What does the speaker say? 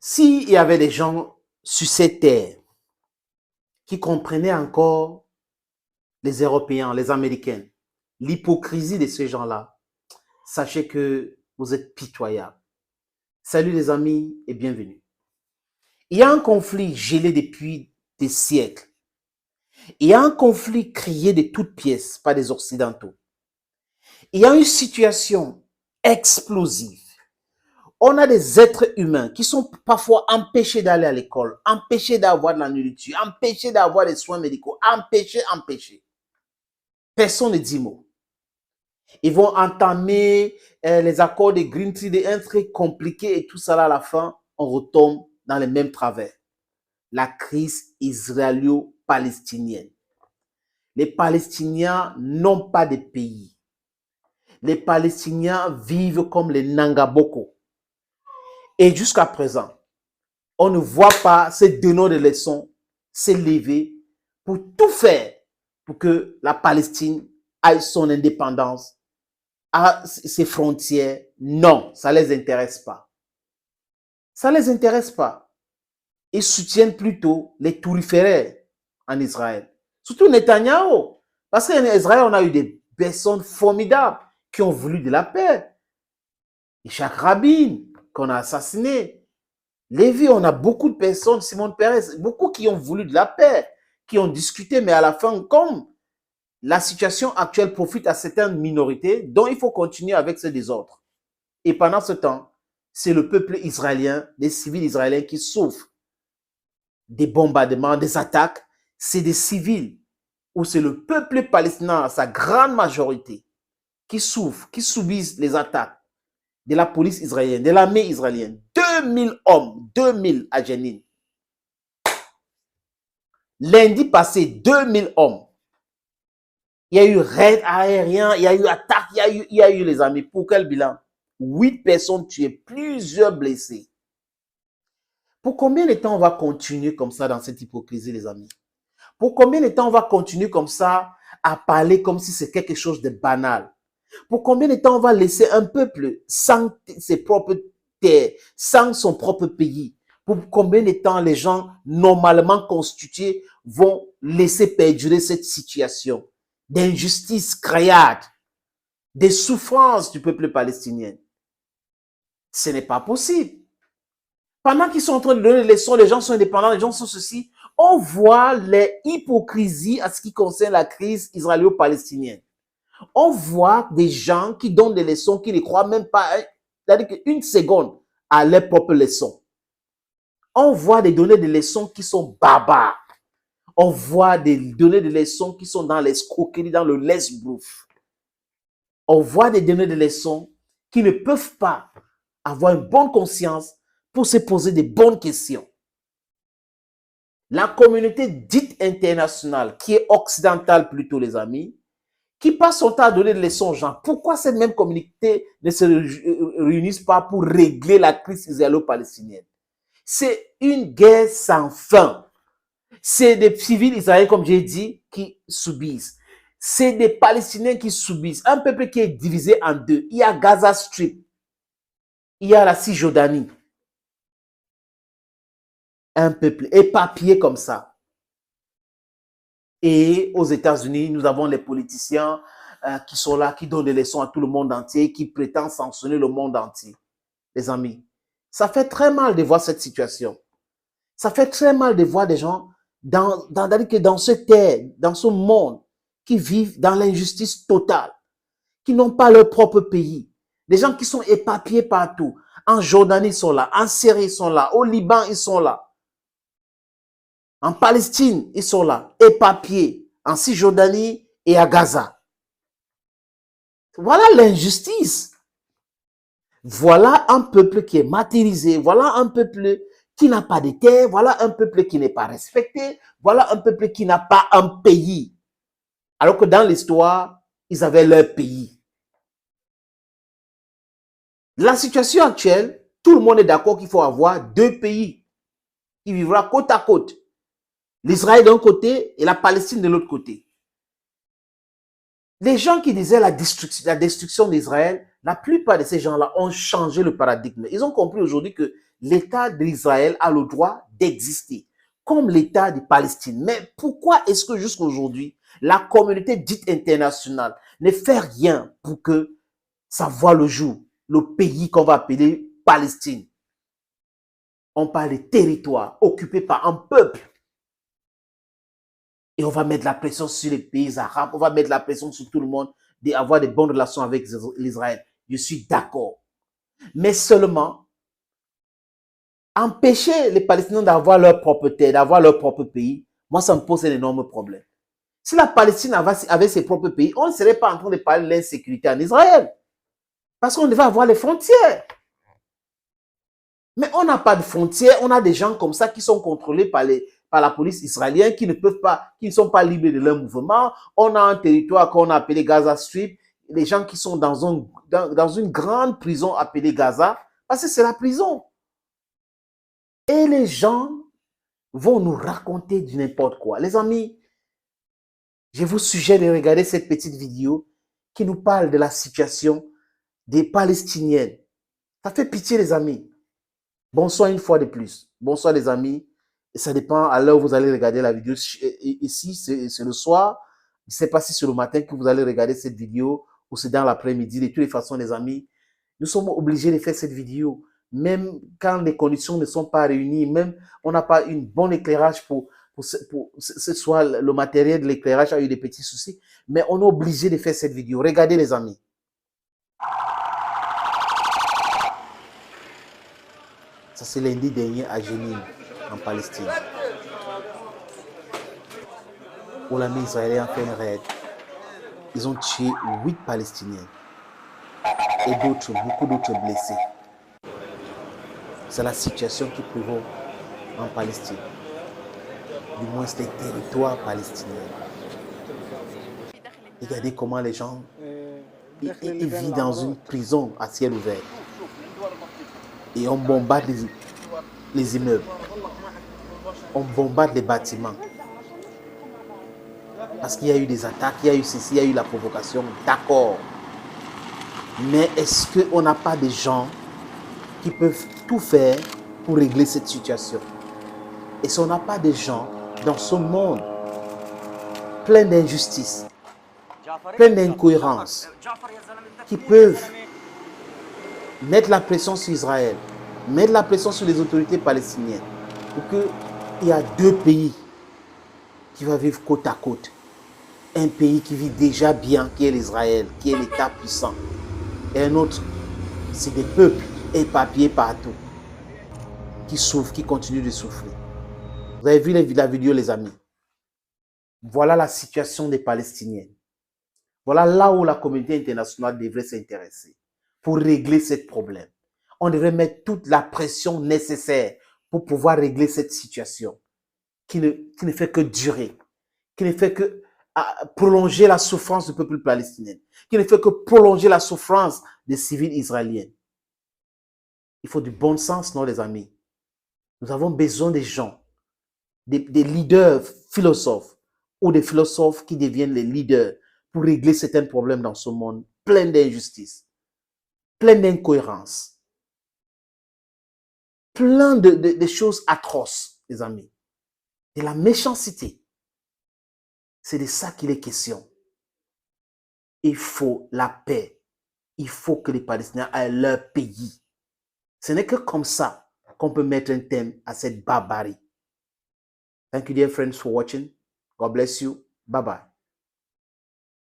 S'il y avait des gens sur cette terre qui comprenaient encore les Européens, les Américains, l'hypocrisie de ces gens-là, sachez que vous êtes pitoyables. Salut les amis et bienvenue. Il y a un conflit gelé depuis des siècles. Il y a un conflit crié de toutes pièces par des Occidentaux. Il y a une situation explosive. On a des êtres humains qui sont parfois empêchés d'aller à l'école, empêchés d'avoir de la nourriture, empêchés d'avoir des soins médicaux, empêchés. Personne ne dit mot. Ils vont entamer les accords de Green Tree, un truc compliqué et tout ça là, à la fin, on retombe dans les mêmes travers. La crise israélo-palestinienne. Les Palestiniens n'ont pas de pays. Les Palestiniens vivent comme les Nangaboko. Et jusqu'à présent, on ne voit pas ces donneurs de leçons s'élever pour tout faire pour que la Palestine ait son indépendance, à ses frontières. Non, ça ne les intéresse pas. Ça ne les intéresse pas. Ils soutiennent plutôt les turiféraires en Israël. Surtout Netanyahou. Parce qu'en Israël, on a eu des personnes formidables qui ont voulu de la paix. Ishak Rabin, qu'on a assassiné. Lévi, on a beaucoup de personnes, Simon Peres, beaucoup qui ont voulu de la paix, qui ont discuté, mais à la fin, comme la situation actuelle profite à certaines minorités, dont il faut continuer avec ce désordre. Et pendant ce temps, c'est le peuple israélien, les civils israéliens qui souffrent des bombardements, des attaques. C'est des civils, ou c'est le peuple palestinien, à sa grande majorité, qui souffre, qui subissent les attaques de la police israélienne, de l'armée israélienne. 2000 hommes, 2000 à Jenin. Lundi passé, 2000 hommes. Il y a eu raid aérien, il y a eu attaque, il y a eu les amis. Pour quel bilan? 8 personnes tuées, plusieurs blessés. Pour combien de temps on va continuer comme ça dans cette hypocrisie, les amis? Pour combien de temps on va continuer comme ça à parler comme si c'est quelque chose de banal? Pour combien de temps on va laisser un peuple sans ses propres terres, sans son propre pays? Pour combien de temps les gens normalement constitués vont laisser perdurer cette situation d'injustice créade, des souffrances du peuple palestinien? Ce n'est pas possible. Pendant qu'ils sont en train de donner des leçons, les gens sont indépendants, les gens sont ceci, on voit les hypocrisies à ce qui concerne la crise israélo-palestinienne. On voit des gens qui donnent des leçons qui ne croient même pas, c'est-à-dire qu'une seconde à leurs propres leçons. On voit des donner des leçons qui sont barbares. On voit des donner des leçons qui sont dans l'escroquerie, dans le laisse-bouffe. On voit des donner des leçons qui ne peuvent pas avoir une bonne conscience pour se poser des bonnes questions. La communauté dite internationale, qui est occidentale plutôt, les amis, qui passe son temps à donner des leçons aux gens. Pourquoi cette même communauté ne se réunissent pas pour régler la crise israélo-palestinienne? C'est une guerre sans fin. C'est des civils israéliens, comme j'ai dit, qui subissent. C'est des Palestiniens qui subissent. Un peuple qui est divisé en deux. Il y a Gaza Strip. Il y a la Cisjordanie. Un peuple éparpillé comme ça. Et aux États-Unis, nous avons les politiciens qui sont là, qui donnent des leçons à tout le monde entier, qui prétendent sanctionner le monde entier. Les amis, ça fait très mal de voir cette situation. Ça fait très mal de voir des gens dans cette terre, dans ce monde, qui vivent dans l'injustice totale, qui n'ont pas leur propre pays. Des gens qui sont éparpillés partout. En Jordanie, ils sont là. En Syrie, ils sont là. Au Liban, ils sont là. En Palestine, ils sont là, éparpillés, en Cisjordanie et à Gaza. Voilà l'injustice. Voilà un peuple qui est martyrisé. Voilà un peuple qui n'a pas de terre. Voilà un peuple qui n'est pas respecté. Voilà un peuple qui n'a pas un pays. Alors que dans l'histoire, ils avaient leur pays. La situation actuelle, tout le monde est d'accord qu'il faut avoir deux pays qui vivra côte à côte. L'Israël d'un côté et la Palestine de l'autre côté. Les gens qui disaient la destruction d'Israël, la plupart de ces gens-là ont changé le paradigme. Ils ont compris aujourd'hui que l'État d'Israël a le droit d'exister, comme l'État de Palestine. Mais pourquoi est-ce que jusqu'à aujourd'hui, la communauté dite internationale ne fait rien pour que ça voit le jour, le pays qu'on va appeler Palestine? On parle de territoire occupé par un peuple. Et on va mettre la pression sur les pays arabes, on va mettre la pression sur tout le monde d'avoir de bonnes relations avec l'Israël. Je suis d'accord. Mais seulement, empêcher les Palestiniens d'avoir leur propre terre, d'avoir leur propre pays, moi, ça me pose un énorme problème. Si la Palestine avait ses propres pays, on ne serait pas en train de parler de l'insécurité en Israël. Parce qu'on devait avoir les frontières. Mais on n'a pas de frontières, on a des gens comme ça qui sont contrôlés par la police israélienne, qui ne sont pas libres de leur mouvement. On a un territoire qu'on a appelé Gaza Strip, les gens qui sont dans une grande prison appelée Gaza, parce que c'est la prison. Et les gens vont nous raconter du n'importe quoi. Les amis, je vous suggère de regarder cette petite vidéo qui nous parle de la situation des Palestiniennes. Ça fait pitié, les amis. Bonsoir une fois de plus. Bonsoir, les amis. Et ça dépend à l'heure où vous allez regarder la vidéo. Ici, c'est le soir. Je ne sais pas si c'est le matin que vous allez regarder cette vidéo ou c'est dans l'après-midi. De toutes les façons, les amis, nous sommes obligés de faire cette vidéo. Même quand les conditions ne sont pas réunies, même on n'a pas un bon éclairage pour ce soit le matériel de l'éclairage a eu des petits soucis, mais on est obligé de faire cette vidéo. Regardez, les amis. Ça, c'est lundi dernier à Jenin, en Palestine, où l'armée israélienne a fait un raid. Ils ont tué 8 Palestiniens et beaucoup d'autres blessés. C'est la situation qui prévaut en Palestine. Du moins, c'est les territoires palestiniens. Regardez comment les gens ils vivent dans une prison à ciel ouvert. Et on bombarde les immeubles. On bombarde les bâtiments. Parce qu'il y a eu des attaques, il y a eu ceci, il y a eu la provocation. D'accord. Mais est-ce qu'on n'a pas des gens qui peuvent tout faire pour régler cette situation? Est-ce qu'on n'a pas des gens dans ce monde plein d'injustice, plein d'incohérences, qui peuvent mettre la pression sur Israël, mettre la pression sur les autorités palestiniennes pour qu'il y a deux pays qui vont vivre côte à côte? Un pays qui vit déjà bien, qui est l'Israël, qui est l'État puissant. Et un autre, c'est des peuples éparpillés partout, qui souffrent, qui continuent de souffrir. Vous avez vu la vidéo, les amis? Voilà la situation des Palestiniens. Voilà là où la communauté internationale devrait s'intéresser pour régler ce problème. On devrait mettre toute la pression nécessaire pour pouvoir régler cette situation qui ne fait que durer, qui ne fait que prolonger la souffrance du peuple palestinien, qui ne fait que prolonger la souffrance des civils israéliens. Il faut du bon sens, non, les amis? Nous avons besoin des gens, des leaders philosophes ou des philosophes qui deviennent les leaders pour régler certains problèmes dans ce monde plein d'injustice, plein d'incohérences, plein de choses atroces, les amis, de la méchanceté. C'est de ça qu'il est question. Il faut la paix. Il faut que les Palestiniens aient leur pays. Ce n'est que comme ça qu'on peut mettre un terme à cette barbarie. Thank you, dear friends, for watching. God bless you. Bye-bye.